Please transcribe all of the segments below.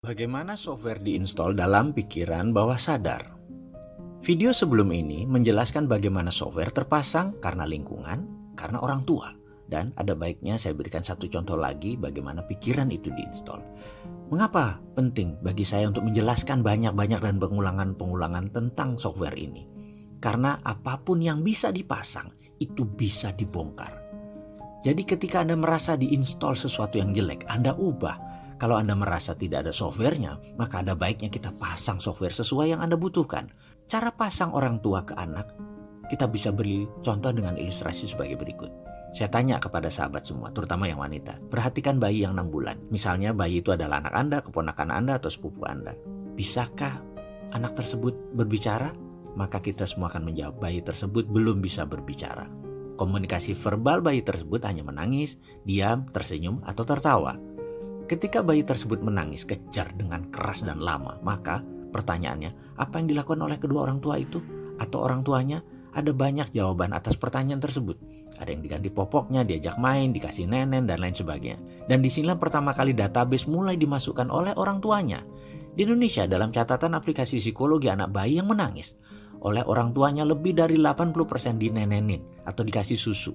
Bagaimana software diinstal dalam pikiran bawah sadar? Video sebelum ini menjelaskan bagaimana software terpasang karena lingkungan, karena orang tua. Dan ada baiknya saya berikan satu contoh lagi bagaimana pikiran itu diinstal. Mengapa penting bagi saya untuk menjelaskan banyak-banyak dan pengulangan-pengulangan tentang software ini? Karena apapun yang bisa dipasang, itu bisa dibongkar. Jadi ketika Anda merasa diinstal sesuatu yang jelek, Anda ubah. Kalau Anda merasa tidak ada softwarenya, maka ada baiknya kita pasang software sesuai yang Anda butuhkan. Cara pasang orang tua ke anak, kita bisa beri contoh dengan ilustrasi sebagai berikut. Saya tanya kepada sahabat semua, terutama yang wanita. Perhatikan bayi yang 6 bulan. Misalnya bayi itu adalah anak Anda, keponakan Anda, atau sepupu Anda. Bisakah anak tersebut berbicara? Maka kita semua akan menjawab, bayi tersebut belum bisa berbicara. Komunikasi verbal bayi tersebut hanya menangis, diam, tersenyum, atau tertawa. Ketika bayi tersebut menangis kejar dengan keras dan lama, maka pertanyaannya, apa yang dilakukan oleh kedua orang tua itu? Atau orang tuanya? Ada banyak jawaban atas pertanyaan tersebut. Ada yang diganti popoknya, diajak main, dikasih nenen, dan lain sebagainya. Dan disinilah pertama kali database mulai dimasukkan oleh orang tuanya. Di Indonesia, dalam catatan aplikasi psikologi anak bayi yang menangis, oleh orang tuanya lebih dari 80% dinenenin atau dikasih susu.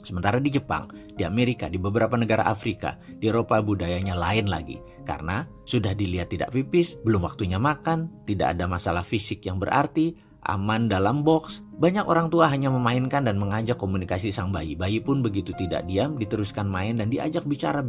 Sementara di Jepang, di Amerika, di beberapa negara Afrika, di Eropa budayanya lain lagi. Karena sudah dilihat tidak pipis, belum waktunya makan, tidak ada masalah fisik yang berarti, aman dalam box. Banyak orang tua hanya memainkan dan mengajak komunikasi sang bayi. Bayi pun begitu tidak diam, diteruskan main dan diajak bicara.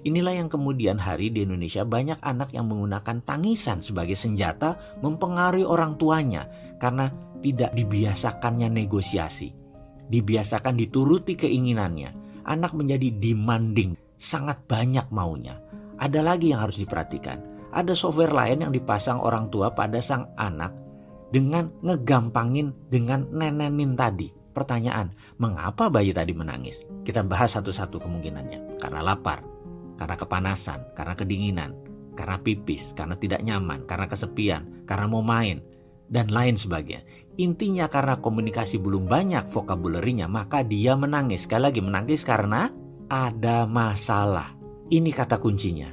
Inilah yang kemudian hari di Indonesia banyak anak yang menggunakan tangisan sebagai senjata mempengaruhi orang tuanya. Karena tidak dibiasakannya negosiasi. Dibiasakan dituruti keinginannya, anak menjadi demanding, sangat banyak maunya. Ada lagi yang harus diperhatikan, ada software lain yang dipasang orang tua pada sang anak dengan ngegampangin dengan nenenin tadi. Pertanyaan, mengapa bayi tadi menangis? Kita bahas satu-satu kemungkinannya. Karena lapar, karena kepanasan, karena kedinginan, karena pipis, karena tidak nyaman, karena kesepian, karena mau main, dan lain sebagainya. Intinya karena komunikasi belum banyak vocabulary-nya, maka dia menangis. Sekali lagi menangis karena ada masalah. Ini kata kuncinya.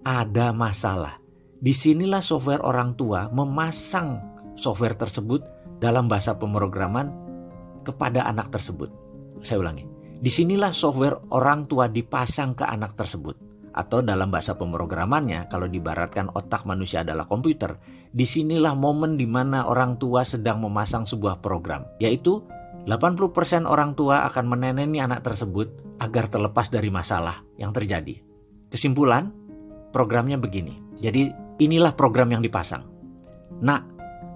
Ada masalah. Disinilah software orang tua memasang software tersebut dalam bahasa pemrograman kepada anak tersebut. Saya ulangi. Disinilah software orang tua dipasang ke anak tersebut. Atau dalam bahasa pemrogramannya, kalau diibaratkan otak manusia adalah komputer, disinilah momen di mana orang tua sedang memasang sebuah program, yaitu 80% orang tua akan meneneni anak tersebut agar terlepas dari masalah yang terjadi. Kesimpulan, programnya begini. Jadi inilah program yang dipasang. Nak,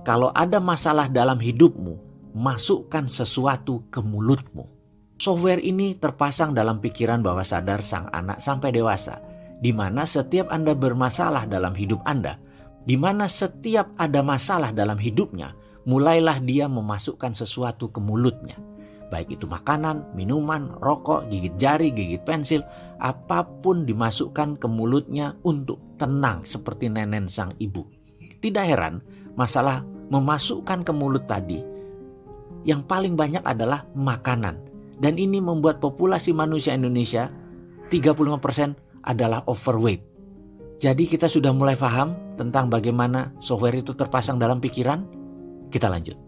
kalau ada masalah dalam hidupmu, masukkan sesuatu ke mulutmu. Software ini terpasang dalam pikiran bawah sadar sang anak sampai dewasa, di mana setiap Anda bermasalah dalam hidup Anda, di mana setiap ada masalah dalam hidupnya, mulailah dia memasukkan sesuatu ke mulutnya. Baik itu makanan, minuman, rokok, gigit jari, gigit pensil, apapun dimasukkan ke mulutnya untuk tenang seperti nenen sang ibu. Tidak heran, masalah memasukkan ke mulut tadi, yang paling banyak adalah makanan. Dan ini membuat populasi manusia Indonesia 35% adalah overweight. Jadi kita sudah mulai paham tentang bagaimana software itu terpasang dalam pikiran. Kita lanjut.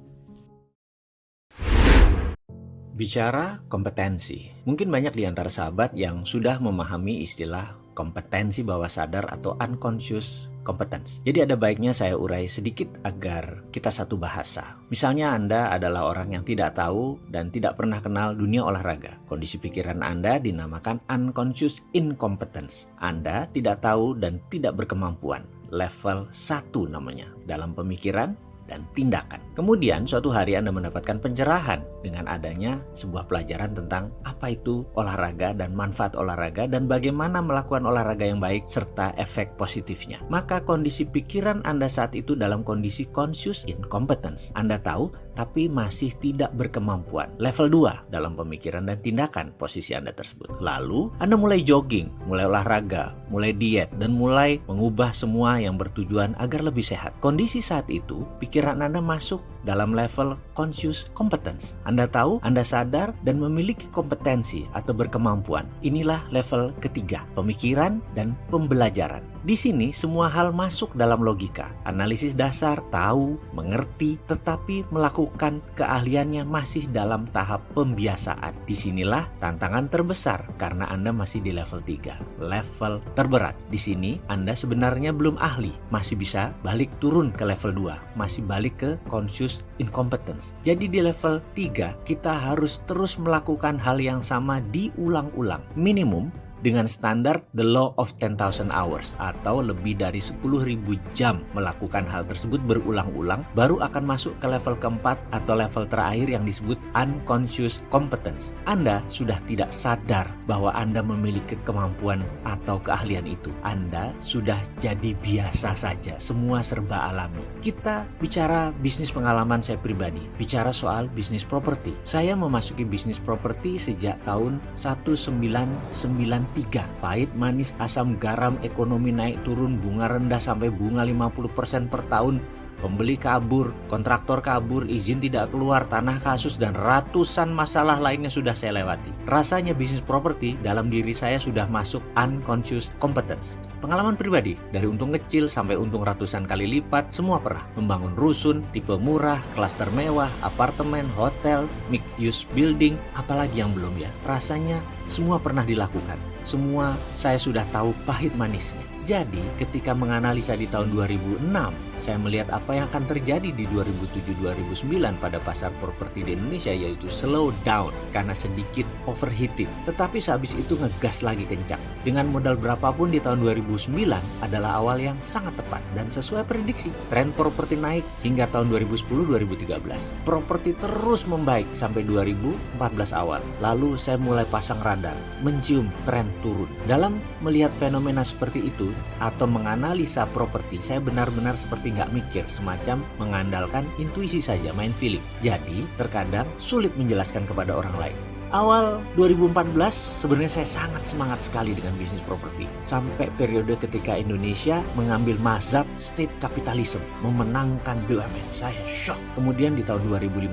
Bicara kompetensi. Mungkin banyak di antara sahabat yang sudah memahami istilah kompetensi bawah sadar atau unconscious competence. Jadi ada baiknya saya urai sedikit agar kita satu bahasa. Misalnya Anda adalah orang yang tidak tahu dan tidak pernah kenal dunia olahraga. Kondisi pikiran Anda dinamakan unconscious incompetence. Anda tidak tahu dan tidak berkemampuan. Level 1 namanya dalam pemikiran dan tindakan. Kemudian suatu hari Anda mendapatkan pencerahan dengan adanya sebuah pelajaran tentang apa itu olahraga dan manfaat olahraga dan bagaimana melakukan olahraga yang baik serta efek positifnya. Maka kondisi pikiran Anda saat itu dalam kondisi conscious incompetence. Anda tahu tapi masih tidak berkemampuan. Level 2 dalam pemikiran dan tindakan posisi Anda tersebut. Lalu Anda mulai jogging, mulai olahraga, mulai diet dan mulai mengubah semua yang bertujuan agar lebih sehat. Kondisi saat itu pikiran Anda masuk dalam level conscious competence. Anda tahu, Anda sadar dan memiliki kompetensi atau berkemampuan. Inilah level ketiga, pemikiran dan pembelajaran. Di sini semua hal masuk dalam logika, analisis dasar, tahu, mengerti, tetapi melakukan keahliannya masih dalam tahap pembiasaan. Disinilah tantangan terbesar karena Anda masih di level 3, level terberat. Di sini Anda sebenarnya belum ahli, masih bisa balik turun ke level 2, masih balik ke conscious incompetence. Jadi di level 3 kita harus terus melakukan hal yang sama diulang-ulang, minimum dengan standar the law of 10,000 hours atau lebih dari 10.000 jam melakukan hal tersebut berulang-ulang, baru akan masuk ke level keempat atau level terakhir yang disebut unconscious competence. Anda sudah tidak sadar bahwa Anda memiliki kemampuan atau keahlian itu. Anda sudah jadi biasa saja, semua serba alami. Kita bicara bisnis pengalaman saya pribadi, bicara soal bisnis properti. Saya memasuki bisnis properti sejak tahun 1993. Pahit, manis, asam, garam, ekonomi naik turun, bunga rendah sampai bunga 50% per tahun, pembeli kabur, kontraktor kabur, izin tidak keluar, tanah kasus, dan ratusan masalah lainnya sudah saya lewati. Rasanya bisnis properti dalam diri saya sudah masuk unconscious competence. Pengalaman pribadi, dari untung kecil sampai untung ratusan kali lipat, semua pernah. Membangun rusun, tipe murah, klaster mewah, apartemen, hotel, mixed use building, apalagi yang belum ya. Rasanya semua pernah dilakukan. Semua saya sudah tahu pahit manisnya. Jadi ketika menganalisa di tahun 2006, saya melihat apa yang akan terjadi di 2007-2009 pada pasar properti di Indonesia, yaitu slow down karena sedikit overheating. Tetapi sehabis itu ngegas lagi kencang. Dengan modal berapapun di tahun 2009 adalah awal yang sangat tepat dan sesuai prediksi. Tren properti naik hingga tahun 2010-2013. Properti terus membaik sampai 2014 awal. Lalu saya mulai pasang radar, mencium tren turun. Dalam melihat fenomena seperti itu atau menganalisa properti, saya benar-benar seperti nggak mikir, semacam mengandalkan intuisi saja, main feeling. Jadi terkadang sulit menjelaskan kepada orang lain. Awal 2014 sebenarnya saya sangat semangat sekali dengan bisnis properti. Sampai periode ketika Indonesia mengambil mazhab state capitalism, memenangkan BUMN. Saya shock. Kemudian di tahun 2015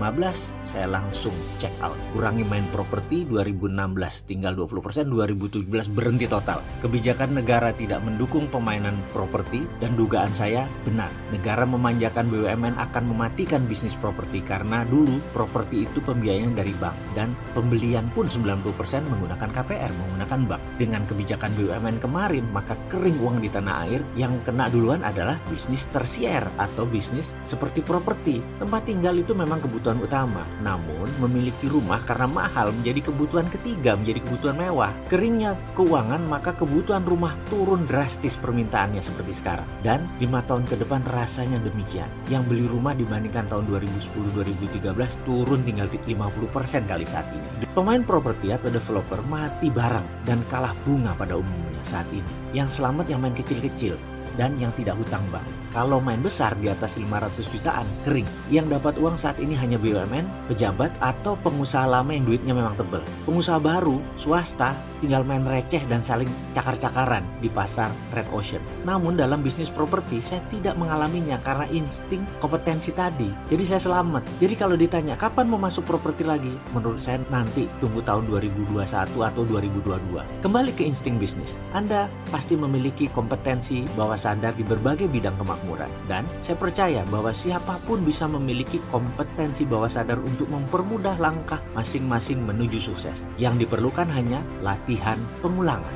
saya langsung check out. Kurangi main properti, 2016 tinggal 20%, 2017 berhenti total. Kebijakan negara tidak mendukung pemainan properti dan dugaan saya benar. Negara memanjakan BUMN akan mematikan bisnis properti karena dulu properti itu pembiayaan dari bank dan pembeli pun 90% menggunakan KPR, menggunakan bank. Dengan kebijakan BUMN kemarin, maka kering uang di tanah air. Yang kena duluan adalah bisnis tersier atau bisnis seperti properti. Tempat tinggal itu memang kebutuhan utama, namun memiliki rumah karena mahal menjadi kebutuhan ketiga, menjadi kebutuhan mewah. Keringnya keuangan, maka kebutuhan rumah turun drastis permintaannya seperti sekarang. Dan 5 tahun ke depan rasanya demikian. Yang beli rumah dibandingkan tahun 2010-2013 turun tinggal 50% kali saat ini. Pemain properti atau developer mati barang dan kalah bunga pada umumnya saat ini. Yang selamat yang main kecil-kecil dan yang tidak hutang bank. Kalau main besar di atas 500 jutaan, kering. Yang dapat uang saat ini hanya BUMN, pejabat, atau pengusaha lama yang duitnya memang tebel. Pengusaha baru, swasta, tinggal main receh dan saling cakar-cakaran di pasar red ocean. Namun dalam bisnis properti, saya tidak mengalaminya karena insting kompetensi tadi. Jadi saya selamat. Jadi kalau ditanya, kapan mau masuk properti lagi? Menurut saya nanti tunggu tahun 2021 atau 2022. Kembali ke insting bisnis. Anda pasti memiliki kompetensi bawah sadar di berbagai bidang kemakmuran. Dan saya percaya bahwa siapapun bisa memiliki kompetensi bawah sadar untuk mempermudah langkah masing-masing menuju sukses. Yang diperlukan hanya latihan pengulangan.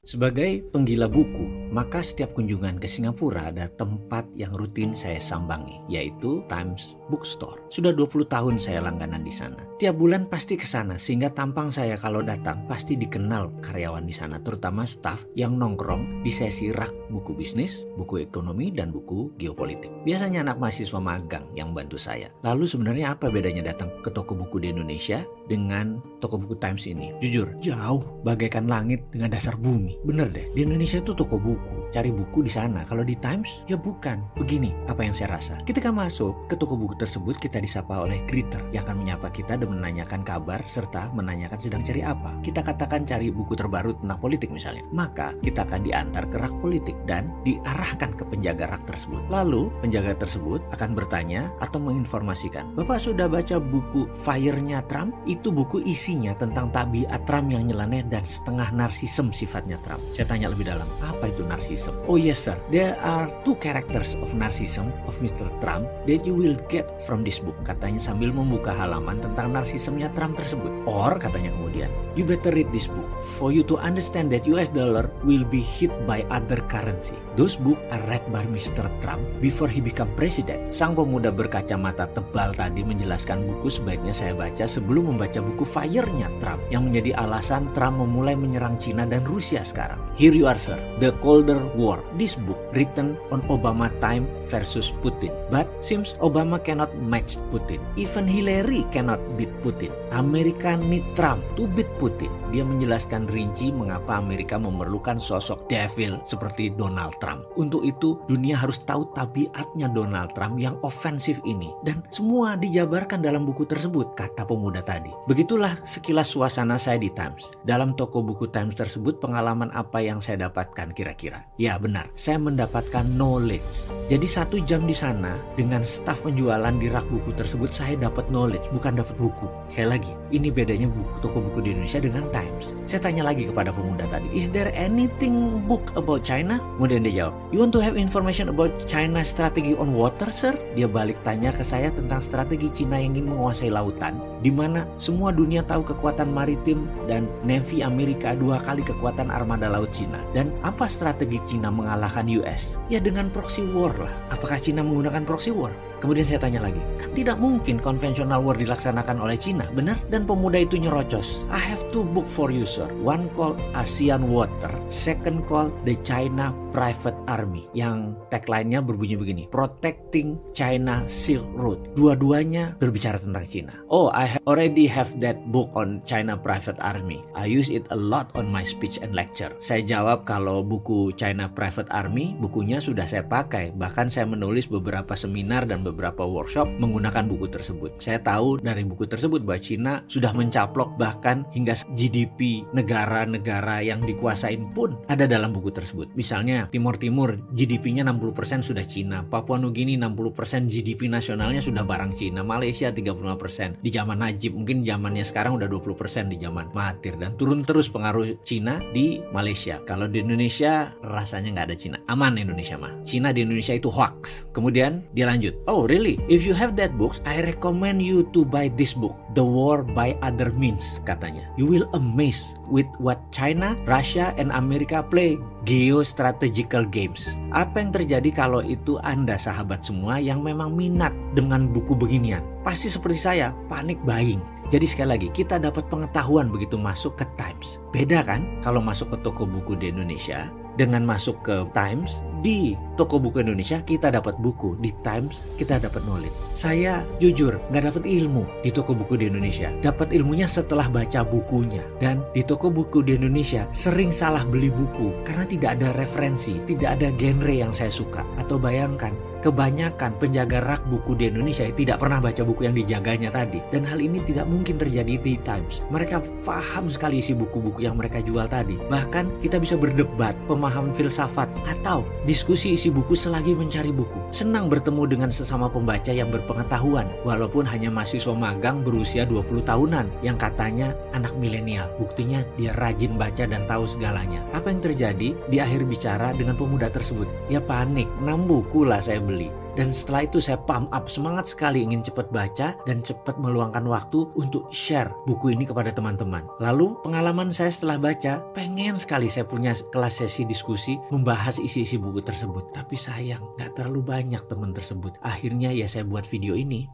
Sebagai penggila buku, maka setiap kunjungan ke Singapura ada tempat yang rutin saya sambangi, yaitu Times Bookstore. Sudah 20 tahun saya langganan di sana. Tiap bulan pasti ke sana, sehingga tampang saya kalau datang pasti dikenal karyawan di sana, terutama staf yang nongkrong di sesi rak buku bisnis, buku ekonomi, dan buku geopolitik. Biasanya anak mahasiswa magang yang bantu saya. Lalu sebenarnya apa bedanya datang ke toko buku di Indonesia dengan toko buku Times ini? Jujur, jauh bagaikan langit dengan dasar bumi. Bener deh, di Indonesia itu toko buku cari buku di sana. Kalau di Times, ya bukan. Begini apa yang saya rasa. Ketika masuk ke toko buku tersebut, kita disapa oleh greeter yang akan menyapa kita dan menanyakan kabar serta menanyakan sedang cari apa. Kita katakan cari buku terbaru tentang politik misalnya. Maka kita akan diantar ke rak politik dan diarahkan ke penjaga rak tersebut. Lalu penjaga tersebut akan bertanya atau menginformasikan, "Bapak sudah baca buku Fire-nya Trump?" Itu buku isinya tentang tabiat Trump yang nyeleneh dan setengah narsisem sifatnya Trump. Saya tanya lebih dalam, apa itu narsisem? Oh yes sir, there are two characters of narcissism of Mr. Trump that you will get from this book, katanya sambil membuka halaman tentang narsisemnya Trump tersebut. Or katanya kemudian, you better read this book for you to understand that US dollar will be hit by other currency. Those books are read by Mr. Trump before he become president. Sang pemuda berkacamata tebal tadi menjelaskan buku sebaiknya saya baca sebelum membaca buku Fire-nya Trump yang menjadi alasan Trump memulai menyerang Cina dan Rusia sekarang. Here you are sir, The Colder War. This book written on Obama time versus Putin. But seems Obama cannot match Putin. Even Hillary cannot beat Putin. Amerika need Trump to beat Putin. Dia menjelaskan rinci mengapa Amerika memerlukan sosok devil seperti Donald Trump. Untuk itu dunia harus tahu tabiatnya Donald Trump yang ofensif ini. Dan semua dijabarkan dalam buku tersebut, kata pemuda tadi. Begitulah sekilas suasana saya di Times. Dalam toko buku Times tersebut, pengalaman apa yang saya dapatkan kira-kira? Ya benar, saya mendapatkan knowledge. Jadi 1 jam di sana dengan staf penjualan di rak buku tersebut, saya dapat knowledge, bukan dapat buku. Sekali lagi, ini bedanya toko buku di Indonesia dengan Times. Saya tanya lagi kepada pemuda tadi, is there anything book about China? Kemudian dia jawab, you want to have information about China strategy on water sir? Dia balik tanya ke saya tentang strategi Cina yang ingin menguasai lautan, di mana semua dunia tahu kekuatan maritim dan Navy Amerika 2 kali kekuatan armada laut Cina. Dan apa strategi Cina mengalahkan US? Ya dengan proxy war lah. Apakah Cina menggunakan proxy war? Kemudian saya tanya lagi, kan tidak mungkin konvensional war dilaksanakan oleh Cina, benar? Dan pemuda itu nyerocos, I have 2 book for you sir. One called ASEAN Water, second called The China Private Army. Yang tagline-nya berbunyi begini, Protecting China Silk Road. Dua-duanya berbicara tentang Cina. Oh, I already have that book on China Private Army. I use it a lot on my speech and lecture. Saya jawab kalau buku China Private Army, bukunya sudah saya pakai. Bahkan saya menulis beberapa seminar dan beberapa workshop menggunakan buku tersebut. Saya tahu dari buku tersebut bahwa Cina sudah mencaplok bahkan hingga GDP negara-negara yang dikuasain pun ada dalam buku tersebut. Misalnya Timur Timur GDP-nya 60% sudah Cina, Papua Nugini 60% GDP nasionalnya sudah barang Cina, Malaysia 35%. Di zaman Najib, mungkin zamannya sekarang udah 20% di zaman Mahathir, dan turun terus pengaruh Cina di Malaysia. Kalau di Indonesia rasanya nggak ada Cina. Aman Indonesia mah. Cina di Indonesia itu hoax. Kemudian dia lanjut, oh really? If you have that books, I recommend you to buy this book, The War by Other Means, katanya. You will amazed with what China, Russia, and America play geostrategical games. Apa yang terjadi kalau itu Anda sahabat semua yang memang minat dengan buku beginian? Pasti seperti saya, panik buying. Jadi sekali lagi, kita dapat pengetahuan begitu masuk ke Times. Beda kan kalau masuk ke toko buku di Indonesia dengan masuk ke Times. Di toko buku Indonesia kita dapat buku, di Times kita dapat knowledge. Saya jujur nggak dapat ilmu di toko buku di Indonesia. Dapat ilmunya setelah baca bukunya. Dan di toko buku di Indonesia sering salah beli buku karena tidak ada referensi, tidak ada genre yang saya suka. Atau bayangkan, kebanyakan penjaga rak buku di Indonesia tidak pernah baca buku yang dijaganya tadi. Dan hal ini tidak mungkin terjadi di Times. Mereka paham sekali isi buku-buku yang mereka jual tadi. Bahkan kita bisa berdebat, pemahaman filsafat, atau diskusi isi buku selagi mencari buku. Senang bertemu dengan sesama pembaca yang berpengetahuan, walaupun hanya mahasiswa magang berusia 20 tahunan yang katanya anak milenial. Buktinya dia rajin baca dan tahu segalanya. Apa yang terjadi di akhir bicara dengan pemuda tersebut? Ya panik, 6 buku lah saya beli. Dan setelah itu saya pump up, semangat sekali ingin cepat baca dan cepat meluangkan waktu untuk share buku ini kepada teman-teman. Lalu pengalaman saya setelah baca, pengen sekali saya punya kelas sesi diskusi membahas isi-isi buku tersebut. Tapi sayang, gak terlalu banyak teman tersebut. Akhirnya ya saya buat video ini.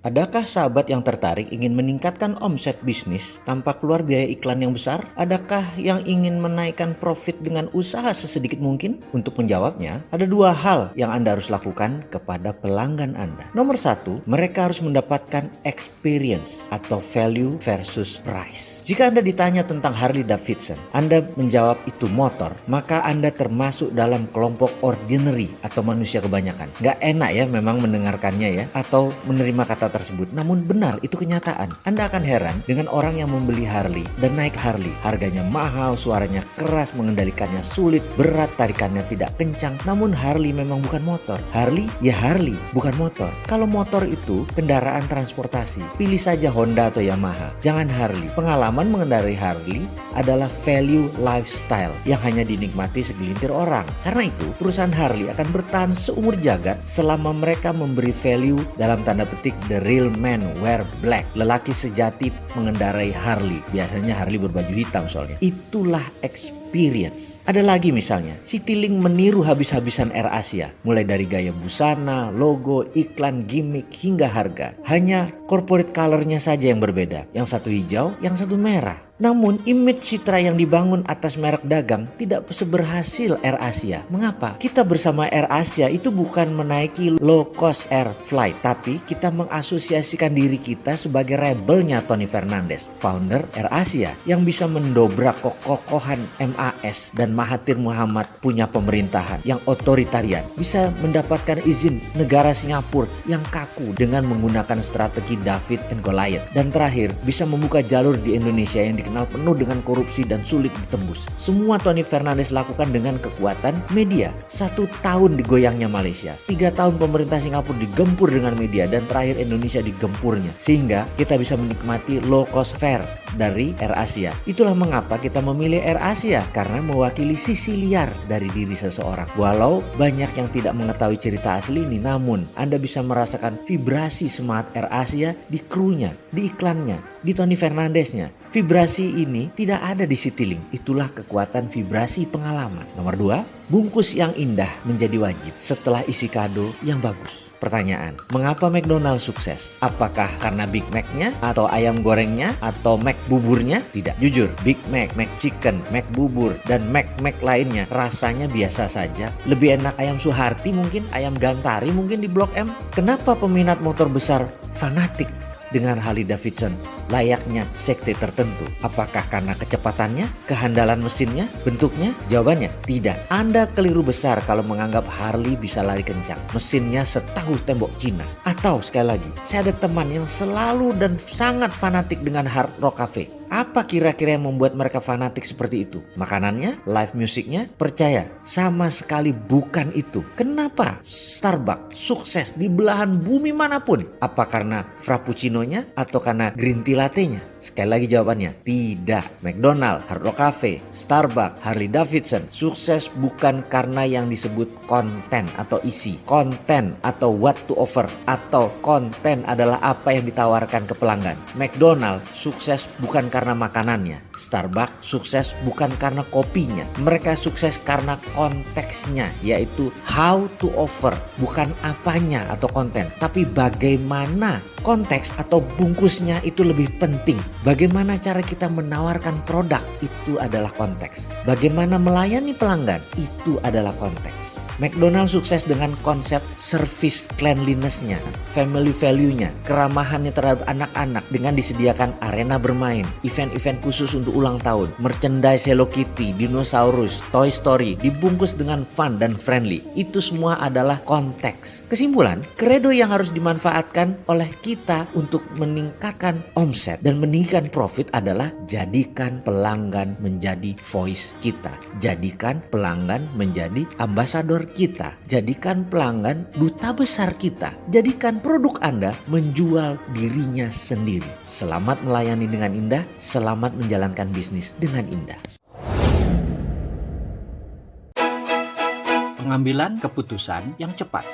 Adakah sahabat yang tertarik ingin meningkatkan omset bisnis tanpa keluar biaya iklan yang besar? Adakah yang ingin menaikkan profit dengan usaha sesedikit mungkin? Untuk menjawabnya, ada dua hal yang Anda harus lakukan kepada pelanggan Anda. Nomor satu, mereka harus mendapatkan experience atau value versus price. Jika Anda ditanya tentang Harley Davidson, Anda menjawab itu motor, maka Anda termasuk dalam kelompok ordinary atau manusia kebanyakan. Gak enak ya memang mendengarkannya ya, atau menerima kata tersebut, namun benar itu kenyataan. Anda akan heran dengan orang yang membeli Harley dan naik Harley. Harganya mahal, suaranya keras, mengendalikannya sulit, berat, tarikannya tidak kencang. Namun Harley memang bukan motor. Harley ya Harley, bukan motor. Kalau motor itu kendaraan transportasi, pilih saja Honda atau Yamaha. Jangan Harley. Pengalaman mengendarai Harley adalah value lifestyle yang hanya dinikmati segelintir orang. Karena itu, perusahaan Harley akan bertahan seumur jagat selama mereka memberi value dalam tanda petik the real man wear black. Lelaki sejati mengendarai Harley. Biasanya Harley berbaju hitam soalnya. Itulah experience. Ada lagi misalnya, Citylink meniru habis-habisan AirAsia. Mulai dari gaya busana, logo, iklan, gimmick, hingga harga. Hanya corporate colornya saja yang berbeda. Yang satu hijau, yang satu merah. Namun image citra yang dibangun atas merek dagang tidak seberhasil AirAsia. Mengapa? Kita bersama AirAsia itu bukan menaiki low cost air flight, tapi kita mengasosiasikan diri kita sebagai rebelnya Tony Fernandes, founder AirAsia, yang bisa mendobrak kokohan MAS dan Mahathir Muhammad punya pemerintahan yang otoritarian, bisa mendapatkan izin negara Singapura yang kaku dengan menggunakan strategi David and Goliath, dan terakhir bisa membuka jalur di Indonesia yang dikenal penuh dengan korupsi dan sulit ditembus. Semua Tony Fernandes lakukan dengan kekuatan media. 1 tahun digoyangnya Malaysia, 3 tahun pemerintah Singapura digempur dengan media, dan terakhir Indonesia digempurnya, sehingga kita bisa menikmati low cost fare dari AirAsia. Itulah mengapa kita memilih AirAsia, karena mewakili sisi liar dari diri seseorang. Walau banyak yang tidak mengetahui cerita asli ini, namun Anda bisa merasakan vibrasi semangat AirAsia di krunya, di iklannya, di Tony Fernandesnya. Vibrasi ini tidak ada di Citylink. Itulah kekuatan vibrasi pengalaman. Nomor 2, bungkus yang indah menjadi wajib setelah isi kado yang bagus. Pertanyaan, mengapa McDonald sukses? Apakah karena Big Mac-nya, atau ayam gorengnya, atau Mac buburnya? Tidak, jujur, Big Mac, Mac Chicken, Mac bubur, dan Mac lainnya rasanya biasa saja. Lebih enak ayam Suharti mungkin, ayam Gantari mungkin di Blok M. Kenapa peminat motor besar fanatik dengan Harley Davidson layaknya sekte tertentu? Apakah karena kecepatannya, kehandalan mesinnya, bentuknya? Jawabannya tidak. Anda keliru besar kalau menganggap Harley bisa lari kencang. Mesinnya setahu tembok Cina. Atau sekali lagi, saya ada teman yang selalu dan sangat fanatik dengan Hard Rock Cafe. Apa kira-kira yang membuat mereka fanatik seperti itu? Makanannya? Live musiknya? Percaya, sama sekali bukan itu. Kenapa Starbucks sukses di belahan bumi manapun? Apa karena frappuccinonya atau karena green tea latte-nya? Sekali lagi jawabannya, tidak. McDonald, Hard Rock Cafe, Starbucks, Harley Davidson sukses bukan karena yang disebut konten atau isi. Konten atau what to offer, atau konten adalah apa yang ditawarkan ke pelanggan. McDonald sukses bukan karena makanannya. Starbucks sukses bukan karena kopinya. Mereka sukses karena konteksnya, yaitu how to offer. Bukan apanya atau konten, tapi bagaimana konteks atau bungkusnya itu lebih penting. Bagaimana cara kita menawarkan produk, itu adalah konteks. Bagaimana melayani pelanggan, itu adalah konteks. McDonald sukses dengan konsep service cleanliness-nya, family value-nya, keramahannya terhadap anak-anak dengan disediakan arena bermain, event-event khusus untuk ulang tahun, merchandise Hello Kitty, dinosaurus, Toy Story, dibungkus dengan fun dan friendly. Itu semua adalah konteks. Kesimpulan, kredo yang harus dimanfaatkan oleh kita untuk meningkatkan omset dan meningkatkan profit adalah jadikan pelanggan menjadi voice kita. Jadikan pelanggan menjadi ambasador kita. Jadikan pelanggan duta besar kita. Jadikan produk Anda menjual dirinya sendiri. Selamat melayani dengan indah, selamat menjalankan bisnis dengan indah. Pengambilan keputusan yang cepat.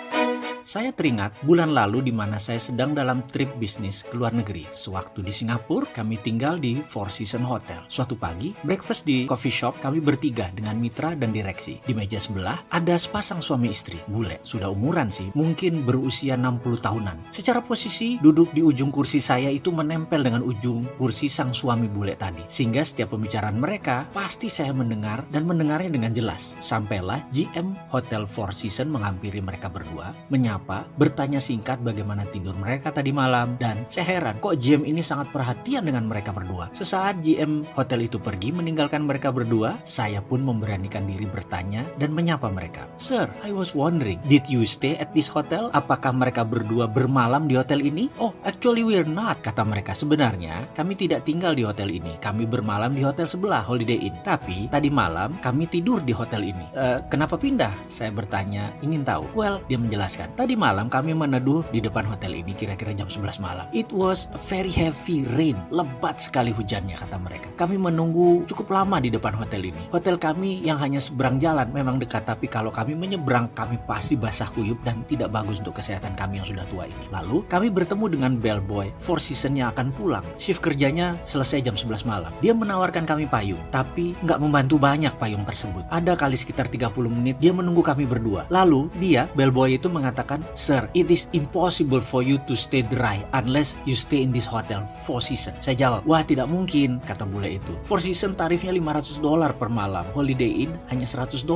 Saya teringat bulan lalu di mana saya sedang dalam trip bisnis ke luar negeri. Sewaktu di Singapura, kami tinggal di Four Seasons Hotel. Suatu pagi, breakfast di coffee shop kami bertiga dengan mitra dan direksi. Di meja sebelah, ada sepasang suami istri. Bule, sudah umuran sih, mungkin berusia 60 tahunan. Secara posisi, duduk di ujung kursi saya itu menempel dengan ujung kursi sang suami bule tadi. Sehingga setiap pembicaraan mereka, pasti saya mendengar dan mendengarnya dengan jelas. Sampailah GM Hotel Four Seasons menghampiri mereka berdua, menyapa, bertanya singkat bagaimana tidur mereka tadi malam, dan saya heran kok GM ini sangat perhatian dengan mereka berdua. Sesaat GM hotel itu pergi meninggalkan mereka berdua, saya pun memberanikan diri bertanya dan menyapa mereka. Sir, I was wondering, did you stay at this hotel? Apakah mereka berdua bermalam di hotel ini? Oh, actually we're not, kata mereka. Sebenarnya kami tidak tinggal di hotel ini, kami bermalam di hotel sebelah, Holiday Inn. Tapi tadi malam kami tidur di hotel ini. Kenapa pindah? Saya bertanya, ingin tahu. Well, dia menjelaskan, tadi malam kami meneduh di depan hotel ini kira-kira jam 11 malam. It was a very heavy rain. Lebat sekali hujannya, kata mereka. Kami menunggu cukup lama di depan hotel ini. Hotel kami yang hanya seberang jalan memang dekat, tapi kalau kami menyeberang kami pasti basah kuyup dan tidak bagus untuk kesehatan kami yang sudah tua ini. Lalu kami bertemu dengan bellboy Four Seasons yang akan pulang. Shift kerjanya selesai jam 11 malam. Dia menawarkan kami payung, tapi nggak membantu banyak payung tersebut. Ada kali sekitar 30 menit dia menunggu kami berdua. Lalu dia, bellboy itu mengatakan, Sir, it is impossible for you to stay dry unless you stay in this hotel Four Seasons. Saya jawab, wah tidak mungkin, kata bule itu. Four Seasons tarifnya $500 per malam, Holiday Inn hanya $100.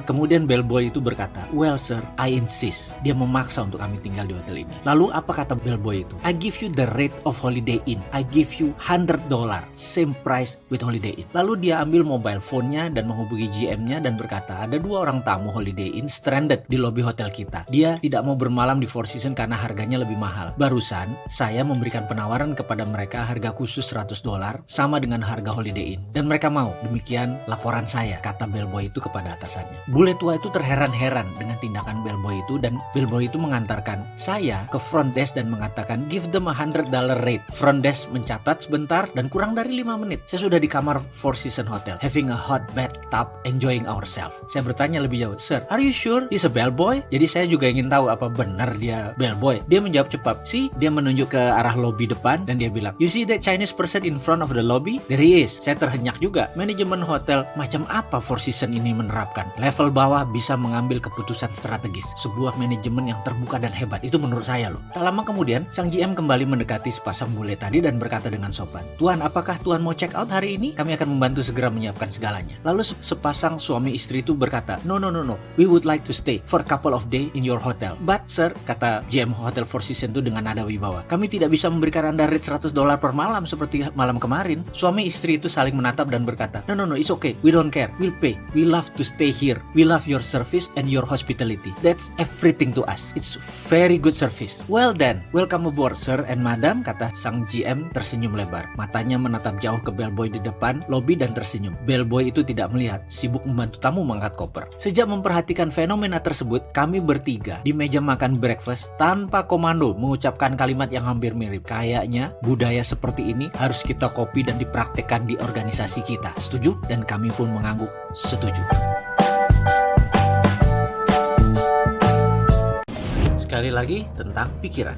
Kemudian bellboy itu berkata, well sir, I insist. Dia memaksa untuk kami tinggal di hotel ini. Lalu apa kata bellboy itu? I give you the rate of Holiday Inn. I give you $100, same price with Holiday Inn. Lalu dia ambil mobile phone-nya dan menghubungi GM-nya dan berkata, ada 2 orang tamu Holiday Inn stranded di lobi hotel kita. Dia tidak mau bermalam di Four Seasons karena harganya lebih mahal. Barusan saya memberikan penawaran kepada mereka harga khusus $100 sama dengan harga Holiday Inn. Dan mereka mau. Demikian laporan saya, kata bellboy itu kepada atasannya. Bule tua itu terheran-heran dengan tindakan bellboy itu dan bellboy itu mengantarkan saya ke front desk dan mengatakan give them $100 rate. Front desk mencatat sebentar dan kurang dari 5 menit saya sudah di kamar Four Seasons Hotel having a hot bathtub enjoying ourselves. Saya bertanya lebih jauh, Sir, are you sure he's a bellboy? Jadi saya juga ingin tahu apa benar dia bellboy. Dia menjawab cepat. Dia menunjuk ke arah lobi depan dan dia bilang, you see that Chinese person in front of the lobby? There he is. Saya terhenyak juga. Manajemen hotel macam apa Four Seasons ini menerapkan? Level bawah bisa mengambil keputusan strategis. Sebuah manajemen yang terbuka dan hebat. Itu menurut saya loh. Tak lama kemudian, sang GM kembali mendekati sepasang bule tadi dan berkata dengan sopan, Tuan, apakah Tuan mau check out hari ini? Kami akan membantu segera menyiapkan segalanya. Lalu sepasang suami istri itu berkata, No. We would like to stay for a couple of days in your hotel. But sir, kata GM Hotel Four Seasons itu dengan nada wibawa, kami tidak bisa memberikan Anda rate $100 per malam seperti malam kemarin. Suami istri itu saling menatap dan berkata, No, it's okay. We don't care. We'll pay. We love to stay here. We love your service and your hospitality. That's everything to us. It's very good service. Well then, welcome aboard sir and madam, kata sang GM tersenyum lebar. Matanya menatap jauh ke bellboy di depan lobi dan tersenyum. Bellboy itu tidak melihat, sibuk membantu tamu mengangkat koper. Sejak memperhatikan fenomena tersebut, kami bertiga di meja makan breakfast tanpa komando mengucapkan kalimat yang hampir mirip. Kayaknya budaya seperti ini harus kita copy dan dipraktekkan di organisasi kita. Setuju? Dan kami pun mengangguk setuju. Sekali lagi tentang pikiran.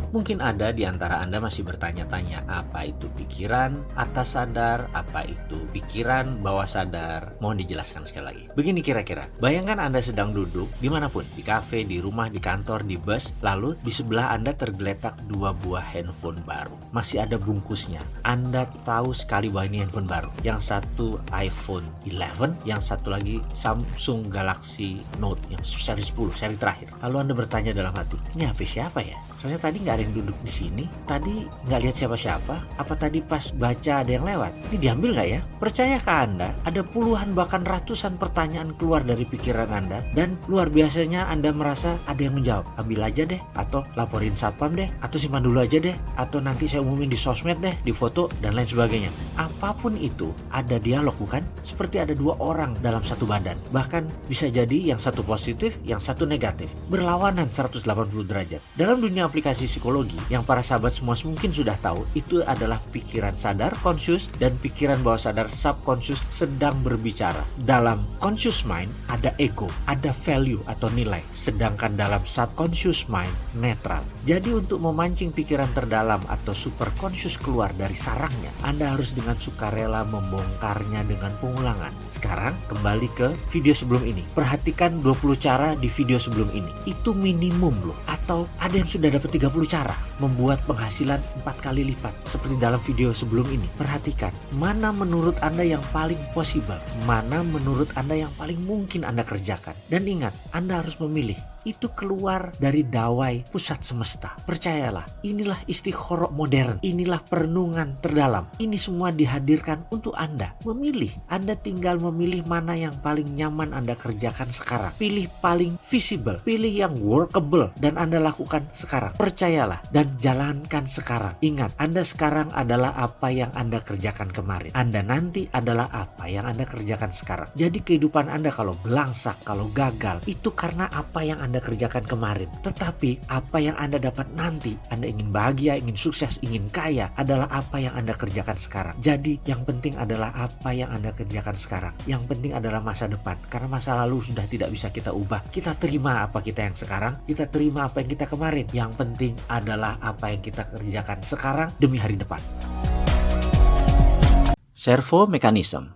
Mungkin ada di antara Anda masih bertanya-tanya apa itu pikiran atas sadar, apa itu pikiran bawah sadar. Mohon dijelaskan sekali lagi. Begini kira-kira, bayangkan Anda sedang duduk dimanapun, di kafe, di rumah, di kantor, di bus, lalu di sebelah Anda tergeletak 2 buah handphone baru. Masih ada bungkusnya. Anda tahu sekali bahwa ini handphone baru. Yang satu iPhone 11, yang satu lagi Samsung Galaxy Note yang seri 10, seri terakhir. Lalu Anda bertanya dalam hati, ini HP siapa ya? Soalnya tadi nggak ada yang duduk di sini, tadi nggak lihat siapa-siapa, apa tadi pas baca ada yang lewat? Ini diambil nggak ya? Percayakah Anda, ada puluhan bahkan ratusan pertanyaan keluar dari pikiran Anda, dan luar biasanya Anda merasa ada yang menjawab, ambil aja deh, atau laporin satpam deh, atau simpan dulu aja deh, atau nanti saya umumin di sosmed deh, di foto, dan lain sebagainya. Apapun itu, ada dialog bukan? Seperti ada 2 orang dalam satu badan, bahkan bisa jadi yang satu positif, yang satu negatif, berlawanan 180 derajat. Dalam dunia aplikasi psikologi psikologi yang para sahabat semua mungkin sudah tahu, itu adalah pikiran sadar, conscious, dan pikiran bawah sadar, subconscious sedang berbicara. Dalam conscious mind ada ego, ada value atau nilai, sedangkan dalam subconscious mind netral. Jadi untuk memancing pikiran terdalam atau super conscious keluar dari sarangnya, Anda harus dengan sukarela membongkarnya dengan pengulangan. Sekarang kembali ke video sebelum ini. Perhatikan 20 cara di video sebelum ini. Itu minimum loh. Atau ada yang sudah dapat 30 cara membuat penghasilan 4 kali lipat seperti dalam video sebelum ini. Perhatikan mana menurut Anda yang paling possible, mana menurut Anda yang paling mungkin Anda kerjakan. Dan ingat, Anda harus memilih. Itu keluar dari dawai pusat semesta. Percayalah, inilah istikharah modern, inilah perenungan terdalam. Ini semua dihadirkan untuk Anda memilih. Anda tinggal memilih mana yang paling nyaman Anda kerjakan sekarang. Pilih paling visible, pilih yang workable, dan Anda lakukan sekarang. Percayalah dan jalankan sekarang. Ingat, Anda sekarang adalah apa yang Anda kerjakan kemarin. Anda nanti adalah apa yang Anda kerjakan sekarang. Jadi kehidupan Anda kalau belangsak, kalau gagal, itu karena apa yang Anda kerjakan kemarin. Tetapi apa yang Anda dapat nanti, Anda ingin bahagia, ingin sukses, ingin kaya, adalah apa yang Anda kerjakan sekarang. Jadi yang penting adalah apa yang Anda kerjakan sekarang. Yang penting adalah masa depan. Karena masa lalu sudah tidak bisa kita ubah. Kita terima apa kita yang sekarang, kita terima apa yang kita kemarin. Yang penting adalah apa yang kita kerjakan sekarang demi hari depan. Servo mechanism.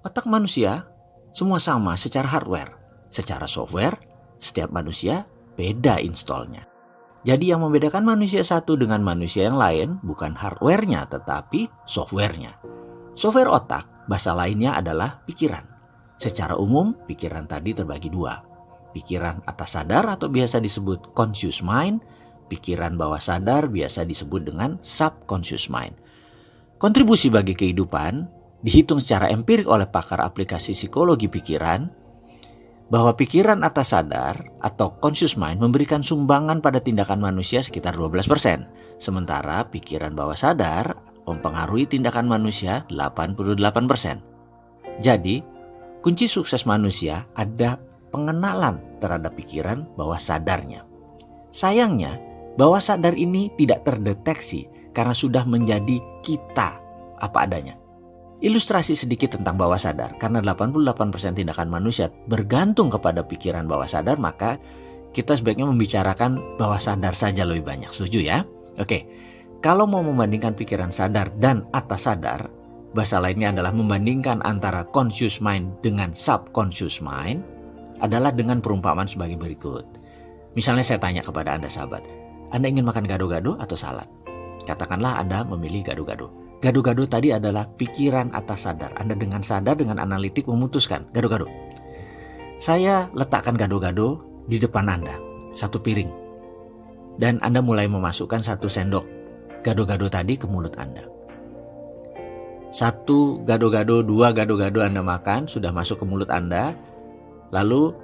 Otak manusia semua sama secara hardware. Secara software, setiap manusia beda installnya. Jadi yang membedakan manusia satu dengan manusia yang lain bukan hardware-nya tetapi software-nya. Software otak, bahasa lainnya adalah pikiran. Secara umum, pikiran tadi terbagi dua. Pikiran atas sadar atau biasa disebut conscious mind, pikiran bawah sadar biasa disebut dengan subconscious mind. Kontribusi bagi kehidupan dihitung secara empirik oleh pakar aplikasi psikologi pikiran bahwa pikiran atas sadar atau conscious mind memberikan sumbangan pada tindakan manusia sekitar 12%. Sementara pikiran bawah sadar mempengaruhi tindakan manusia 88%. Jadi, kunci sukses manusia ada pengenalan terhadap pikiran bawah sadarnya. Sayangnya, bawah sadar ini tidak terdeteksi karena sudah menjadi kita apa adanya. Ilustrasi sedikit tentang bawah sadar. Karena 88% tindakan manusia bergantung kepada pikiran bawah sadar, maka kita sebaiknya membicarakan bawah sadar saja lebih banyak. Setuju ya? Oke, kalau mau membandingkan pikiran sadar dan atas sadar, bahasa lainnya adalah membandingkan antara conscious mind dengan subconscious mind, adalah dengan perumpamaan sebagai berikut. Misalnya saya tanya kepada Anda sahabat, Anda ingin makan gado-gado atau salad? Katakanlah Anda memilih gado-gado. Gado-gado tadi adalah pikiran atas sadar. Anda dengan sadar, dengan analitik memutuskan gado-gado. Saya letakkan gado-gado di depan Anda, satu piring. Dan Anda mulai memasukkan 1 sendok gado-gado tadi ke mulut Anda. 1 gado-gado, 2 gado-gado Anda makan, sudah masuk ke mulut Anda. Lalu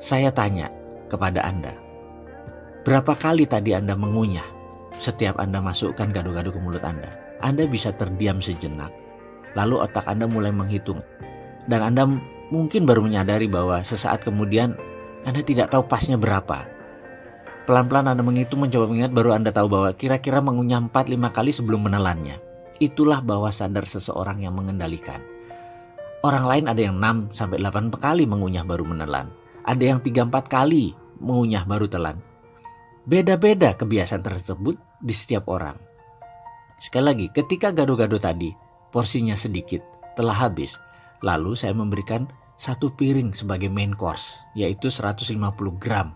saya tanya kepada Anda, berapa kali tadi Anda mengunyah setiap Anda masukkan gado-gado ke mulut Anda? Anda bisa terdiam sejenak, lalu otak Anda mulai menghitung. Dan Anda mungkin baru menyadari bahwa sesaat kemudian Anda tidak tahu pasnya berapa. Pelan-pelan Anda menghitung, mencoba mengingat, baru Anda tahu bahwa kira-kira mengunyah 4-5 kali sebelum menelannya. Itulah bawah sadar seseorang yang mengendalikan. Orang lain ada yang 6-8 kali mengunyah baru menelan. Ada yang 3-4 kali mengunyah baru telan. Beda-beda kebiasaan tersebut di setiap orang. Sekali lagi, ketika gado-gado tadi porsinya sedikit, telah habis, lalu saya memberikan 1 piring sebagai main course, yaitu 150 gram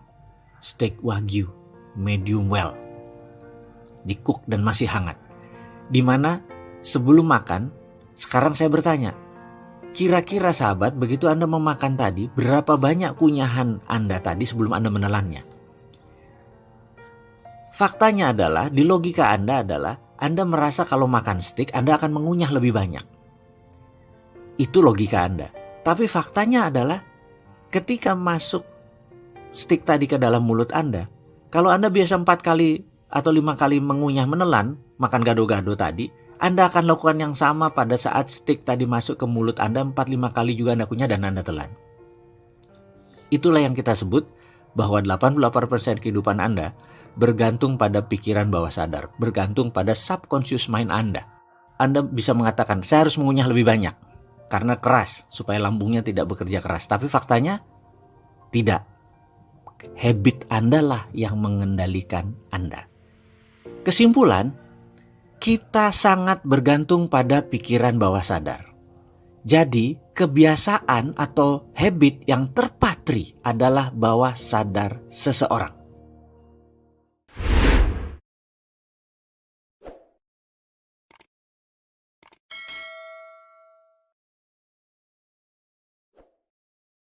steak wagyu medium well, di-cook dan masih hangat. Dimana sebelum makan, sekarang saya bertanya, kira-kira sahabat, begitu Anda memakan tadi, berapa banyak kunyahan Anda tadi sebelum Anda menelannya? Faktanya adalah, di logika Anda adalah, Anda merasa kalau makan steak Anda akan mengunyah lebih banyak. Itu logika Anda. Tapi faktanya adalah ketika masuk steak tadi ke dalam mulut Anda, kalau Anda biasa 4 kali atau 5 kali mengunyah menelan, makan gado-gado tadi, Anda akan lakukan yang sama pada saat steak tadi masuk ke mulut Anda 4-5 kali juga Anda kunyah dan Anda telan. Itulah yang kita sebut bahwa 88% kehidupan Anda bergantung pada pikiran bawah sadar, bergantung pada subconscious mind Anda. Anda bisa mengatakan, saya harus mengunyah lebih banyak karena keras, supaya lambungnya tidak bekerja keras. Tapi faktanya tidak. Habit Anda lah yang mengendalikan Anda. Kesimpulan, kita sangat bergantung pada pikiran bawah sadar. Jadi, kebiasaan atau habit yang terpatri adalah bawah sadar seseorang.